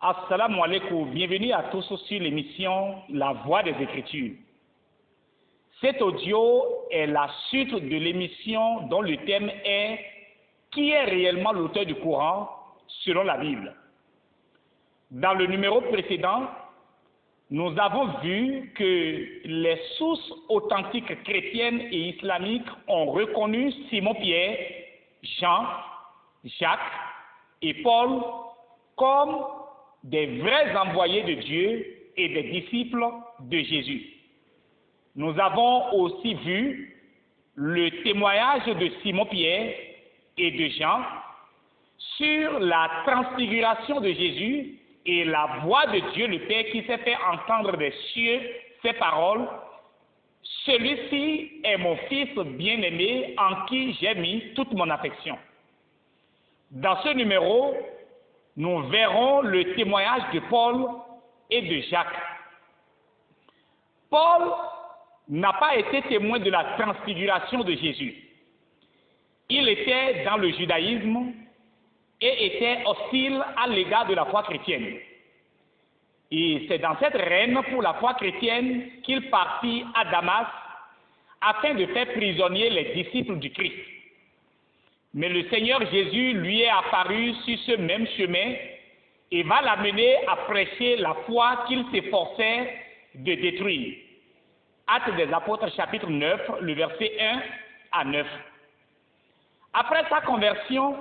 Assalamu alaikum, bienvenue à tous sur l'émission La Voix des Écritures. Cet audio est la suite de l'émission dont le thème est « Qui est réellement l'auteur du Coran selon la Bible ?» Dans le numéro précédent, nous avons vu que les sources authentiques chrétiennes et islamiques ont reconnu Simon-Pierre, Jean, Jacques et Paul comme des vrais envoyés de Dieu et des disciples de Jésus. Nous avons aussi vu le témoignage de Simon-Pierre et de Jean sur la transfiguration de Jésus et la voix de Dieu le Père qui s'est fait entendre des cieux ces paroles. Celui-ci est mon fils bien-aimé en qui j'ai mis toute mon affection. Dans ce numéro, nous verrons le témoignage de Paul et de Jacques. Paul n'a pas été témoin de la transfiguration de Jésus. Il était dans le judaïsme et était hostile à l'égard de la foi chrétienne. Et c'est dans cette reine pour la foi chrétienne qu'il partit à Damas afin de faire prisonnier les disciples du Christ. Mais le Seigneur Jésus lui est apparu sur ce même chemin et va l'amener à prêcher la foi qu'il s'efforçait de détruire. Actes des Apôtres chapitre 9, le verset 1 à 9. Après sa conversion,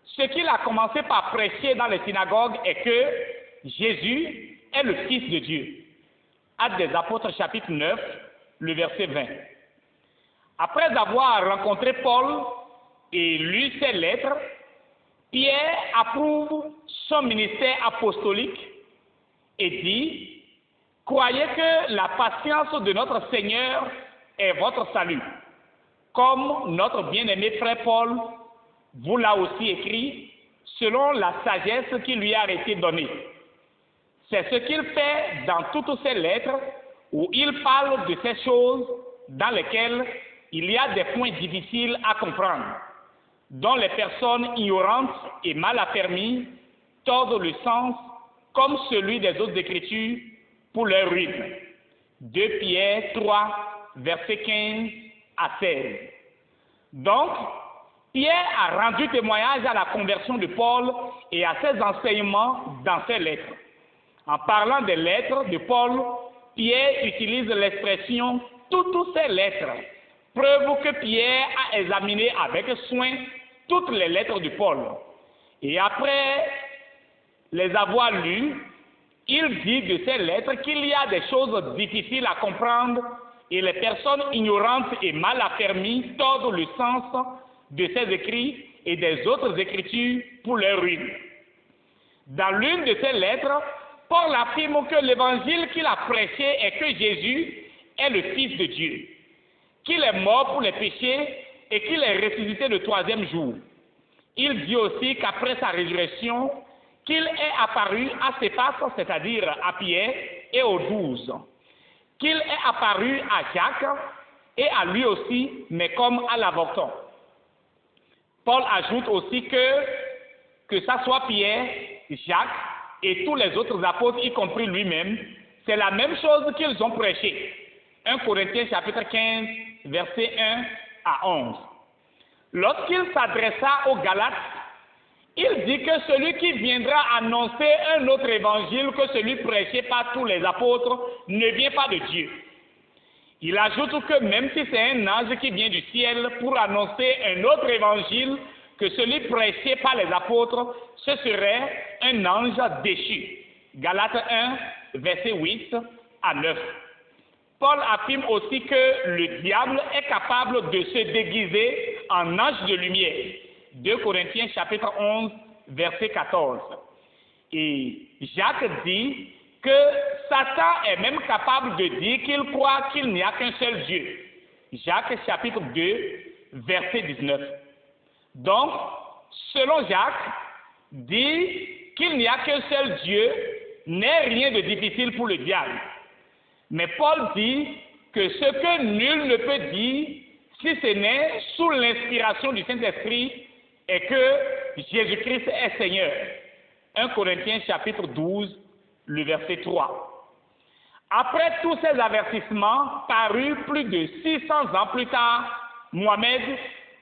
ce qu'il a commencé par prêcher dans les synagogues est que Jésus est le Fils de Dieu. Actes des Apôtres chapitre 9, le verset 20. Après avoir rencontré Paul et lu ses lettres, Pierre approuve son ministère apostolique et dit « Croyez que la patience de notre Seigneur est votre salut. Comme notre bien-aimé frère Paul vous l'a aussi écrit, selon la sagesse qui lui a été donnée. C'est ce qu'il fait dans toutes ses lettres, où il parle de ces choses dans lesquelles il y a des points difficiles à comprendre, dont les personnes ignorantes et mal affermies tordent le sens comme celui des autres Écritures pour leur ruine. 2 Pierre 3, versets 15 à 16. Donc, Pierre a rendu témoignage à la conversion de Paul et à ses enseignements dans ses lettres. En parlant des lettres de Paul, Pierre utilise l'expression « toutes ces lettres », preuve que Pierre a examiné avec soin toutes les lettres de Paul. Et après les avoir lues, il dit de ces lettres qu'il y a des choses difficiles à comprendre et les personnes ignorantes et mal affermies tordent le sens de ces écrits et des autres écritures pour leur ruine. Dans l'une de ces lettres, Paul affirme que l'évangile qu'il a prêché est que Jésus est le Fils de Dieu, qu'il est mort pour les péchés et qu'il est ressuscité le troisième jour. Il dit aussi qu'après sa résurrection, qu'il est apparu à Céphas, c'est-à-dire à Pierre, et aux 12, qu'il est apparu à Jacques et à lui aussi, mais comme à l'avorton. Paul ajoute aussi que ça soit Pierre, Jacques et tous les autres apôtres, y compris lui-même, c'est la même chose qu'ils ont prêché. 1 Corinthiens chapitre 15, versets 1 à 11. Lorsqu'il s'adressa aux Galates, il dit que celui qui viendra annoncer un autre évangile que celui prêché par tous les apôtres ne vient pas de Dieu. Il ajoute que même si c'est un ange qui vient du ciel pour annoncer un autre évangile que celui prêché par les apôtres, ce serait un ange déchu. Galates 1, verset 8 à 9. Paul affirme aussi que le diable est capable de se déguiser en ange de lumière. 2 Corinthiens chapitre 11, verset 14. Et Jacques dit que Satan est même capable de dire qu'il croit qu'il n'y a qu'un seul Dieu. Jacques chapitre 2, verset 19. Donc, selon Jacques, dire qu'il n'y a qu'un seul Dieu n'est rien de difficile pour le diable. Mais Paul dit que ce que nul ne peut dire, si ce n'est sous l'inspiration du Saint-Esprit, est que Jésus-Christ est Seigneur. 1 Corinthiens chapitre 12, le verset 3. Après tous ces avertissements parus plus de 600 ans plus tard, Mohammed,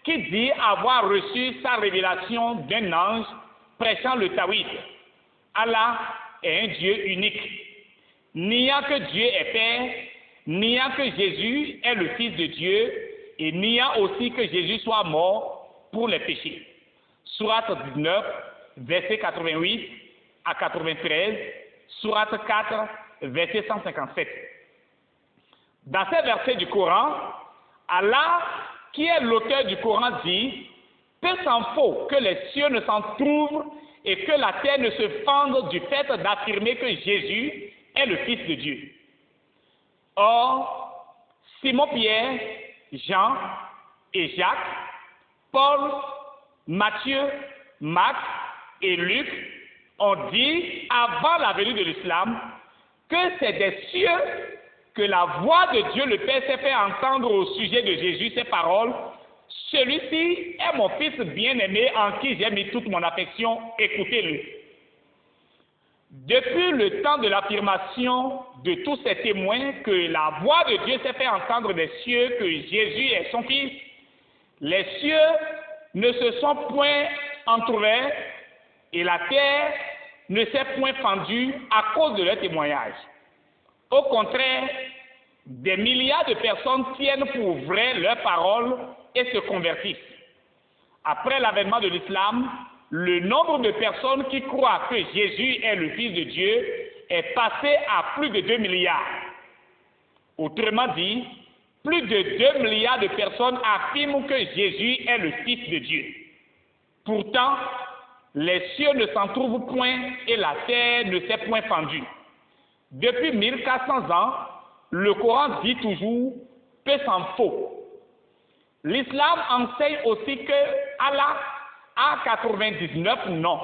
qui dit avoir reçu sa révélation d'un ange prêchant le Tawhid. Allah est un Dieu unique, niant que Dieu est Père, niant que Jésus est le Fils de Dieu et niant aussi que Jésus soit mort pour les péchés. Sourate 19, verset 88 à 93, Sourate 4, verset 157. Dans ces versets du Coran, Allah, qui est l'auteur du Coran, dit « Peu s'en faut que les cieux ne s'entr'ouvrent et que la terre ne se fende du fait d'affirmer que Jésus est le Fils de Dieu. » Or, Simon-Pierre, Jean et Jacques, Paul, Matthieu, Marc et Luc ont dit avant la venue de l'islam que c'est des cieux que la voix de Dieu le Père s'est fait entendre au sujet de Jésus ces paroles. Celui-ci est mon Fils bien-aimé en qui j'ai mis toute mon affection, écoutez-le. Depuis le temps de l'affirmation de tous ces témoins que la voix de Dieu s'est fait entendre des cieux, que Jésus est son Fils, les cieux ne se sont point entrouverts et la terre ne s'est point fendue à cause de leur témoignage. Au contraire, des milliards de personnes tiennent pour vrai leurs paroles et se convertissent. Après l'avènement de l'islam, le nombre de personnes qui croient que Jésus est le Fils de Dieu est passé à plus de 2 milliards. Autrement dit, plus de 2 milliards de personnes affirment que Jésus est le Fils de Dieu. Pourtant, les cieux ne s'en trouvent point et la terre ne s'est point fendue. Depuis 1400 ans, le Coran dit toujours « peu s'en faut ». L'islam enseigne aussi que Allah a 99 noms.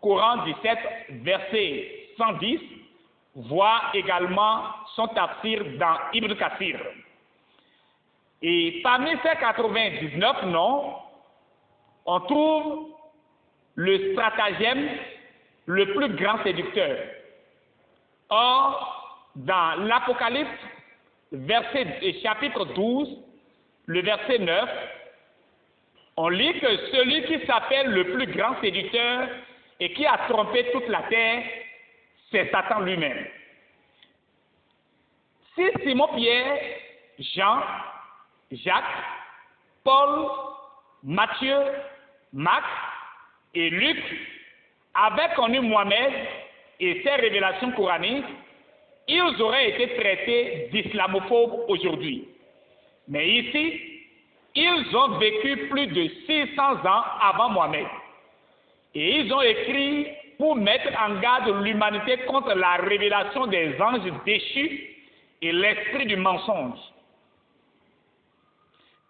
Coran 17, verset 110, voit également son tafsir dans Ibn Kathir. Et parmi ces 99 noms, on trouve le stratagème le plus grand séducteur. Or, dans l'Apocalypse, chapitre 12, le verset 9, on lit que celui qui s'appelle le plus grand séducteur et qui a trompé toute la terre, c'est Satan lui-même. Si Simon-Pierre, Jean, Jacques, Paul, Matthieu, Marc et Luc avaient connu Mohammed et ses révélations coraniques, ils auraient été traités d'islamophobes aujourd'hui. Mais ici, ils ont vécu plus de 600 ans avant Mohammed. Et ils ont écrit pour mettre en garde l'humanité contre la révélation des anges déchus et l'esprit du mensonge.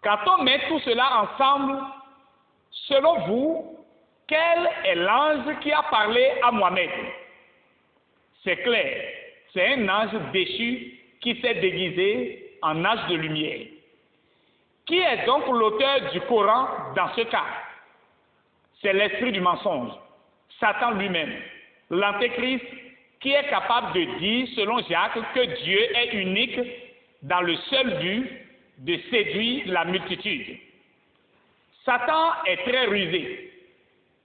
Quand on met tout cela ensemble, selon vous, quel est l'ange qui a parlé à Mohammed? C'est clair, c'est un ange déchu qui s'est déguisé en ange de lumière. Qui est donc l'auteur du Coran dans ce cas? C'est l'esprit du mensonge, Satan lui-même, l'antéchrist qui est capable de dire, selon Jacques, que Dieu est unique dans le seul but de séduire la multitude. Satan est très rusé.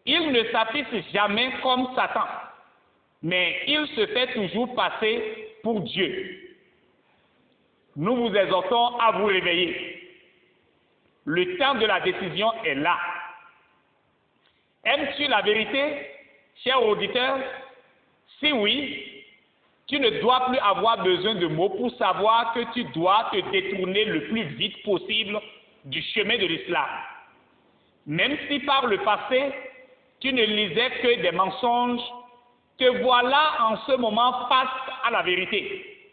Il ne s'affiche jamais comme Satan, mais il se fait toujours passer pour Dieu. Nous vous exhortons à vous réveiller. Le temps de la décision est là. Aimes-tu la vérité, cher auditeur? Si oui, tu ne dois plus avoir besoin de mots pour savoir que tu dois te détourner le plus vite possible du chemin de l'islam. Même si par le passé, tu ne lisais que des mensonges, te voilà en ce moment face à la vérité.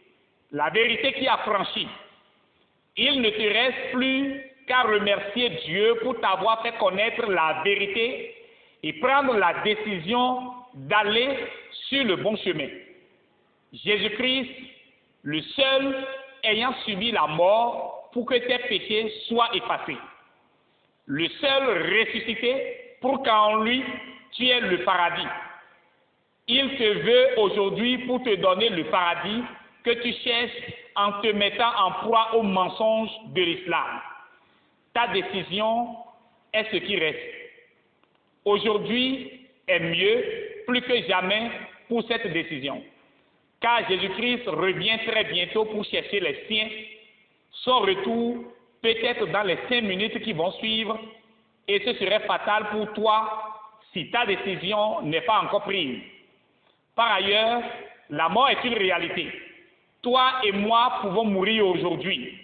La vérité qui a franchi. Il ne te reste plus qu'à remercier Dieu pour t'avoir fait connaître la vérité et prendre la décision d'aller sur le bon chemin. Jésus-Christ, le seul ayant subi la mort pour que tes péchés soient effacés. Le seul ressuscité pour qu'en lui tu aies le paradis. Il te veut aujourd'hui pour te donner le paradis que tu cherches en te mettant en proie aux mensonges de l'islam. Ta décision est ce qui reste. Aujourd'hui est mieux, plus que jamais, pour cette décision. Car Jésus-Christ revient très bientôt pour chercher les siens. Son retour peut être dans les 5 minutes qui vont suivre, et ce serait fatal pour toi si ta décision n'est pas encore prise. Par ailleurs, la mort est une réalité. Toi et moi pouvons mourir aujourd'hui,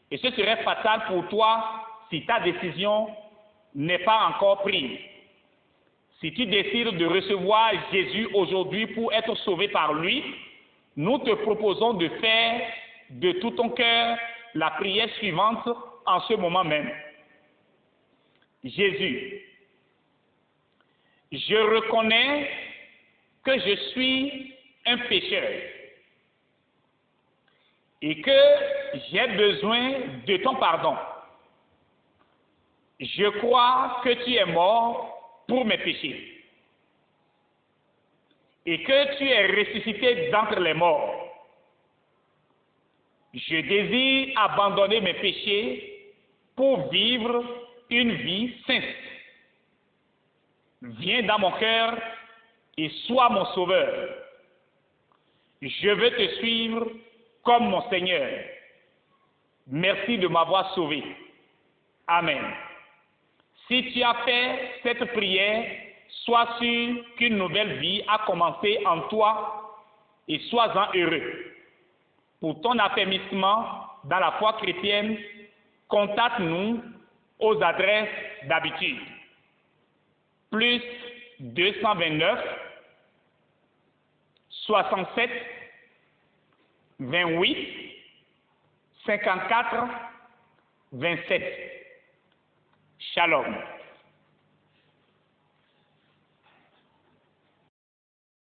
et ce serait fatal pour toi si ta décision n'est pas encore prise. Si tu décides de recevoir Jésus aujourd'hui pour être sauvé par lui, nous te proposons de faire de tout ton cœur la prière suivante en ce moment même. Jésus, je reconnais que je suis un pécheur et que j'ai besoin de ton pardon. Je crois que tu es mort pour mes péchés et que tu es ressuscité d'entre les morts. Je désire abandonner mes péchés pour vivre une vie sainte. Viens dans mon cœur et sois mon sauveur. Je veux te suivre comme mon Seigneur. Merci de m'avoir sauvé. Amen. Si tu as fait cette prière, sois sûr qu'une nouvelle vie a commencé en toi et sois-en heureux. Pour ton affermissement dans la foi chrétienne, contacte-nous aux adresses d'habitude. Plus 229 67 28 54 27. Shalom.